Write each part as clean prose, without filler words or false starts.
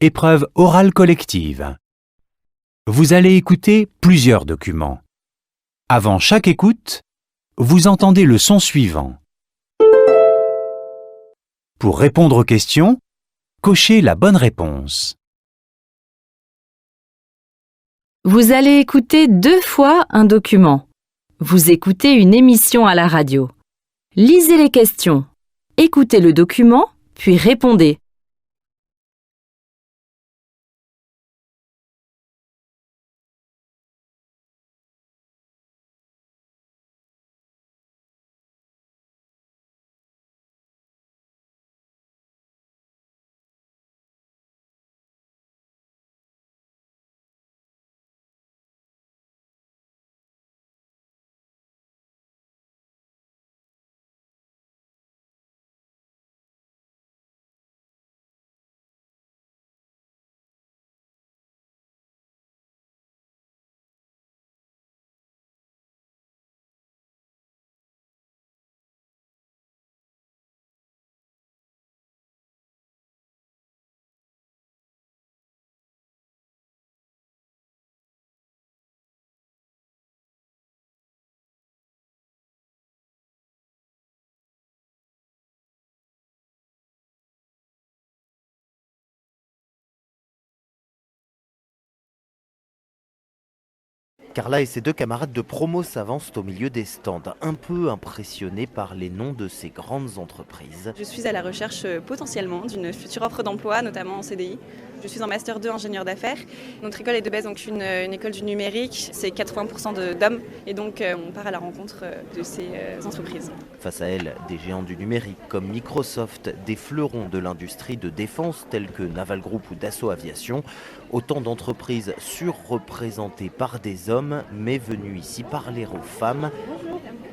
Épreuve orale collective. Vous allez écouter plusieurs documents. Avant chaque écoute, vous entendez le son suivant. Pour répondre aux questions, cochez la bonne réponse. Vous allez écouter 2 fois un document. Vous écoutez une émission à la radio. Lisez les questions. Écoutez le document, puis répondez. Carla et ses 2 camarades de promo s'avancent au milieu des stands, un peu impressionnés par les noms de ces grandes entreprises. Je suis à la recherche potentiellement d'une future offre d'emploi, notamment en CDI. Je suis en Master 2 ingénieur d'affaires. Notre école est de base donc une école du numérique, c'est 80% d'hommes et donc on part à la rencontre de ces entreprises. Face à elles, des géants du numérique comme Microsoft, des fleurons de l'industrie de défense tels que Naval Group ou Dassault Aviation, autant d'entreprises surreprésentées par des hommes mais venues ici parler aux femmes.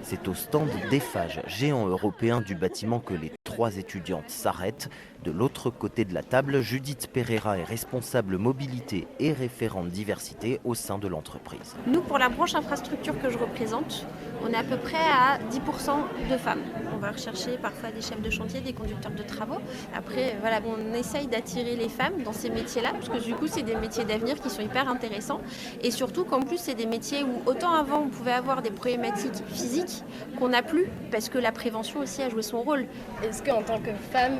C'est au stand d'Eiffage, géant européen du bâtiment, que les 3 étudiantes s'arrêtent. De l'autre côté de la table, Judith Pereira est responsable mobilité et référente diversité au sein de l'entreprise. Nous, pour la branche infrastructure que je représente, on est à peu près à 10% de femmes. On va rechercher parfois des chefs de chantier, des conducteurs de travaux. Après, voilà, on essaye d'attirer les femmes dans ces métiers-là, parce que du coup, c'est des métiers d'avenir qui sont hyper intéressants. Et surtout qu'en plus, c'est des métiers où autant avant, on pouvait avoir des problématiques physiques qu'on n'a plus, parce que la prévention aussi a joué son rôle. Est-ce qu'en tant que femme,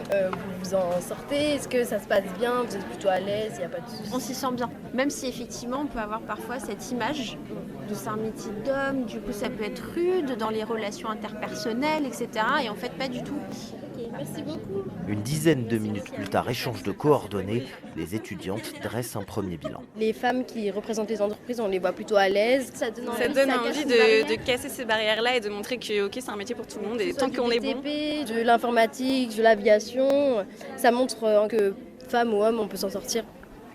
vous en sortez? Est-ce que ça se passe bien? Vous êtes plutôt à l'aise? Il n'y a pas de soucis? On s'y sent bien, même si effectivement on peut avoir parfois cette image de c'est un métier d'homme, du coup ça peut être rude dans les relations interpersonnelles, etc. Et en fait pas du tout. Ok, merci beaucoup. Une dizaine de minutes plus tard, échange de coordonnées, les étudiantes dressent un premier bilan. Les femmes qui représentent les entreprises, on les voit plutôt à l'aise. Ça donne envie de casser ces barrières-là et de montrer que c'est un métier pour tout le monde et tant qu'on est bon. De l'informatique, de l'aviation, ça montre que femme ou homme, on peut s'en sortir.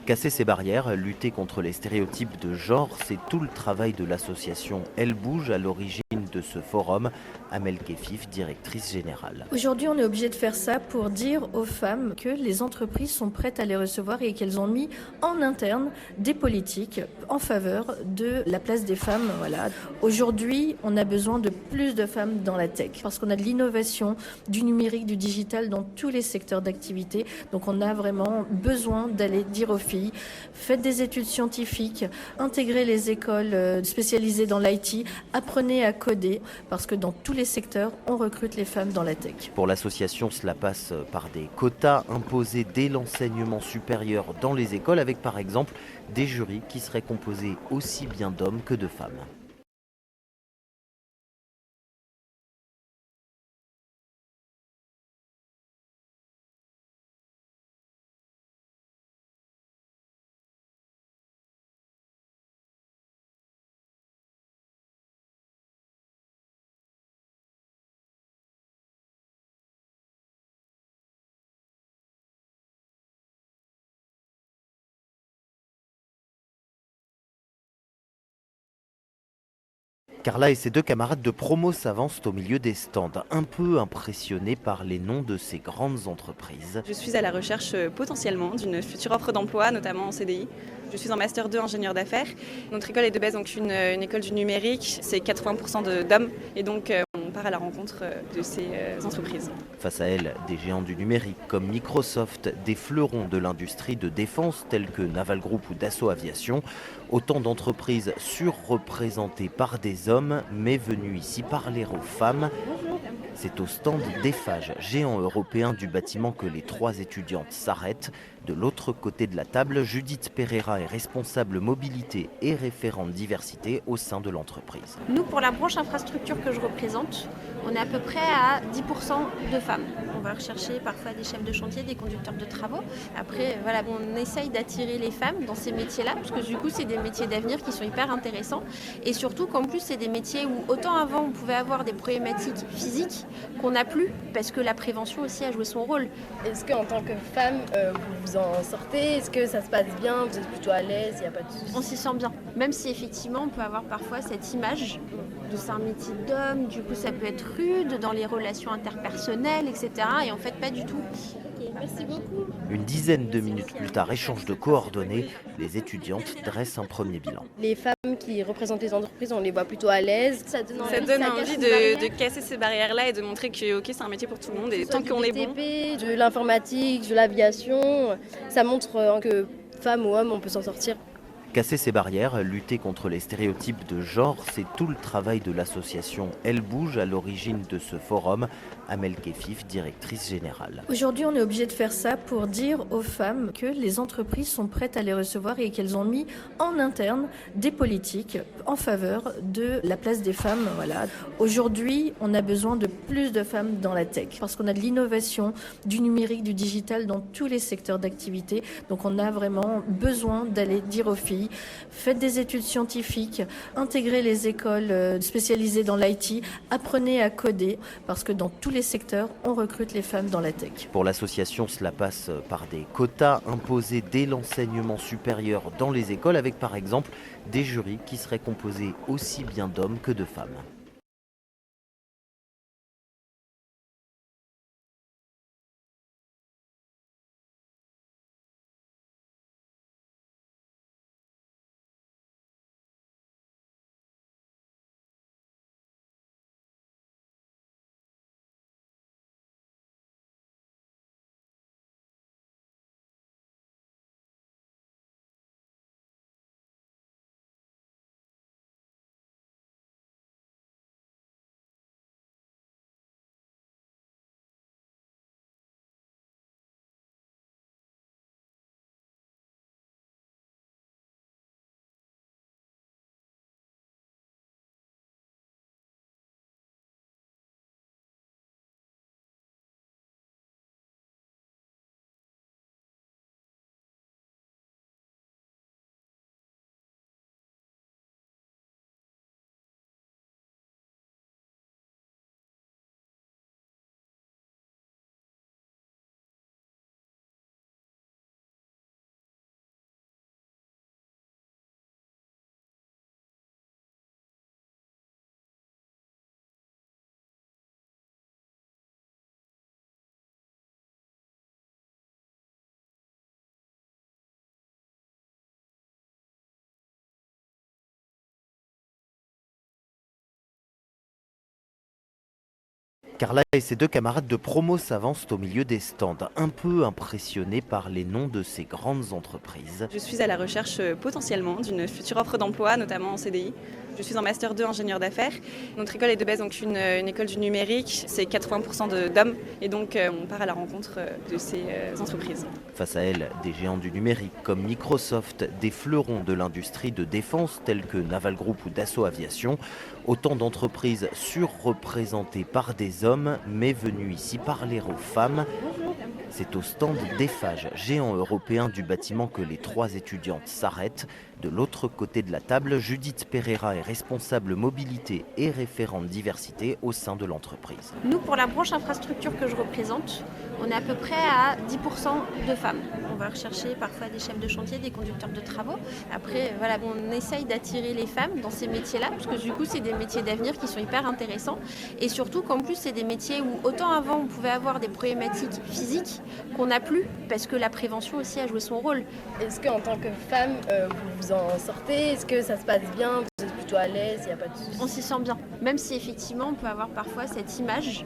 Casser ces barrières, lutter contre les stéréotypes de genre, c'est tout le travail de l'association Elle Bouge à l'origine de ce forum. Amel Kefif, directrice générale. Aujourd'hui, on est obligé de faire ça pour dire aux femmes que les entreprises sont prêtes à les recevoir et qu'elles ont mis en interne des politiques en faveur de la place des femmes. Voilà. Aujourd'hui, on a besoin de plus de femmes dans la tech parce qu'on a de l'innovation, du numérique, du digital dans tous les secteurs d'activité. Donc on a vraiment besoin d'aller dire aux filles, faites des études scientifiques, intégrez les écoles spécialisées dans l'IT, apprenez à coder parce que dans tous les secteurs, on recrute les femmes dans la tech. Pour l'association, cela passe par des quotas imposés dès l'enseignement supérieur dans les écoles, avec par exemple des jurys qui seraient composés aussi bien d'hommes que de femmes. Carla et ses 2 camarades de promo s'avancent au milieu des stands, un peu impressionnés par les noms de ces grandes entreprises. Je suis à la recherche potentiellement d'une future offre d'emploi, notamment en CDI. Je suis en Master 2 ingénieur d'affaires. Notre école est de base donc une école du numérique, c'est 80% d'hommes et donc on part à la rencontre de ces entreprises. Face à elles, des géants du numérique comme Microsoft, des fleurons de l'industrie de défense tels que Naval Group ou Dassault Aviation, autant d'entreprises surreprésentées par des hommes mais venues ici parler aux femmes. C'est au stand d'Eiffage, géant européen du bâtiment, que les trois étudiantes s'arrêtent. De l'autre côté de la table, Judith Pereira est responsable mobilité et référente diversité au sein de l'entreprise. Nous, pour la branche infrastructure que je représente, on est à peu près à 10% de femmes. On va rechercher parfois des chefs de chantier, des conducteurs de travaux. Après, voilà, on essaye d'attirer les femmes dans ces métiers-là, parce que du coup, c'est des métiers d'avenir qui sont hyper intéressants. Et surtout qu'en plus, c'est des métiers où autant avant, on pouvait avoir des problématiques physiques qu'on n'a plus, parce que la prévention aussi a joué son rôle. Est-ce qu'en tant que femme, vous en sortez? Est-ce que ça se passe bien? Vous êtes plutôt à l'aise? Il n'y a pas de soucis? On s'y sent bien, même si effectivement on peut avoir parfois cette image de c'est un métier d'homme, du coup ça peut être rude dans les relations interpersonnelles, etc. Et en fait pas du tout. Merci beaucoup. Une dizaine de minutes plus tard, échange de coordonnées, les étudiantes dressent un premier bilan. Les femmes qui représentent les entreprises, on les voit plutôt à l'aise. Ça donne envie de casser ces barrières-là et de montrer que c'est un métier pour tout le monde et tant qu'on est bon. De l'informatique, de l'aviation, ça montre que femme ou homme, on peut s'en sortir. Casser ces barrières, lutter contre les stéréotypes de genre, c'est tout le travail de l'association Elle Bouge à l'origine de ce forum. Amel Kefif, directrice générale. Aujourd'hui, on est obligé de faire ça pour dire aux femmes que les entreprises sont prêtes à les recevoir et qu'elles ont mis en interne des politiques en faveur de la place des femmes. Voilà. Aujourd'hui, on a besoin de plus de femmes dans la tech parce qu'on a de l'innovation, du numérique, du digital dans tous les secteurs d'activité. Donc on a vraiment besoin d'aller dire aux filles, faites des études scientifiques, intégrez les écoles spécialisées dans l'IT, apprenez à coder parce que dans tous les secteurs, on recrute les femmes dans la tech. Pour l'association, cela passe par des quotas imposés dès l'enseignement supérieur dans les écoles, avec par exemple des jurys qui seraient composés aussi bien d'hommes que de femmes. Carla et ses deux camarades de promo s'avancent au milieu des stands, un peu impressionnés par les noms de ces grandes entreprises. Je suis à la recherche potentiellement d'une future offre d'emploi, notamment en CDI. Je suis en Master 2 ingénieur d'affaires. Notre école est de base donc une école du numérique. C'est 80% d'hommes et donc on part à la rencontre de ces entreprises. Face à elles, des géants du numérique comme Microsoft, des fleurons de l'industrie de défense tels que Naval Group ou Dassault Aviation, autant d'entreprises surreprésentées par des hommes mais venues ici parler aux femmes. C'est au stand d'Eiffage, géant européen du bâtiment, que les trois étudiantes s'arrêtent. De l'autre côté de la table, Judith Pereira est responsable mobilité et référente diversité au sein de l'entreprise. Nous, pour la branche infrastructure que je représente, on est à peu près à 10% de femmes. On va rechercher parfois des chefs de chantier, des conducteurs de travaux. Après, voilà, on essaye d'attirer les femmes dans ces métiers-là, parce que du coup, c'est des métiers d'avenir qui sont hyper intéressants. Et surtout qu'en plus, c'est des métiers où autant avant, on pouvait avoir des problématiques physiques qu'on n'a plus, parce que la prévention aussi a joué son rôle. Est-ce qu'en tant que femme, vous en sortez? Est-ce que ça se passe bien? Vous êtes plutôt à l'aise, il n'y a pas de soucis. On s'y sent bien, même si effectivement on peut avoir parfois cette image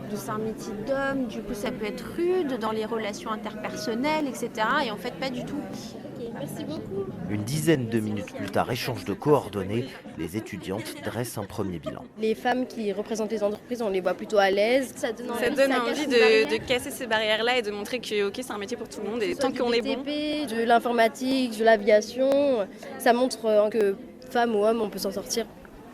de c'est un métier d'homme, du coup ça peut être rude dans les relations interpersonnelles, etc. Et en fait pas du tout. Ok, merci beaucoup. Une dizaine de minutes plus tard, échange de coordonnées, les étudiantes dressent un premier bilan. Les femmes qui représentent les entreprises, on les voit plutôt à l'aise. Ça donne casse envie une de barrière. casser ces barrières-là et de montrer que ok, c'est un métier pour tout le monde et Que ce soit tant qu'on du est bon. BTP, de l'informatique, de l'aviation, ça montre que femme ou homme, on peut s'en sortir.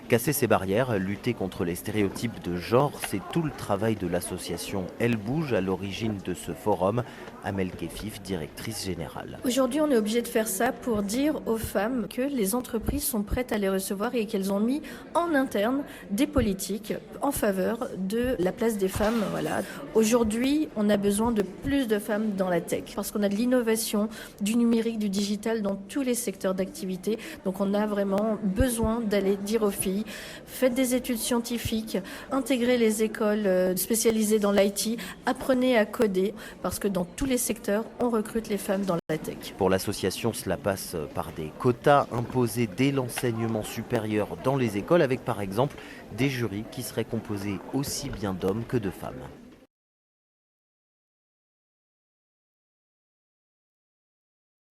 Casser ces barrières, lutter contre les stéréotypes de genre, c'est tout le travail de l'association Elle Bouge à l'origine de ce forum. Amel Kefif, directrice générale. Aujourd'hui, on est obligé de faire ça pour dire aux femmes que les entreprises sont prêtes à les recevoir et qu'elles ont mis en interne des politiques en faveur de la place des femmes. Voilà. Aujourd'hui, on a besoin de plus de femmes dans la tech parce qu'on a de l'innovation, du numérique, du digital dans tous les secteurs d'activité. Donc on a vraiment besoin d'aller dire aux filles, faites des études scientifiques, intégrez les écoles spécialisées dans l'IT, apprenez à coder parce que dans tous les secteurs, on recrute les femmes dans la tech. Pour l'association, cela passe par des quotas imposés dès l'enseignement supérieur dans les écoles avec par exemple des jurys qui seraient composés aussi bien d'hommes que de femmes.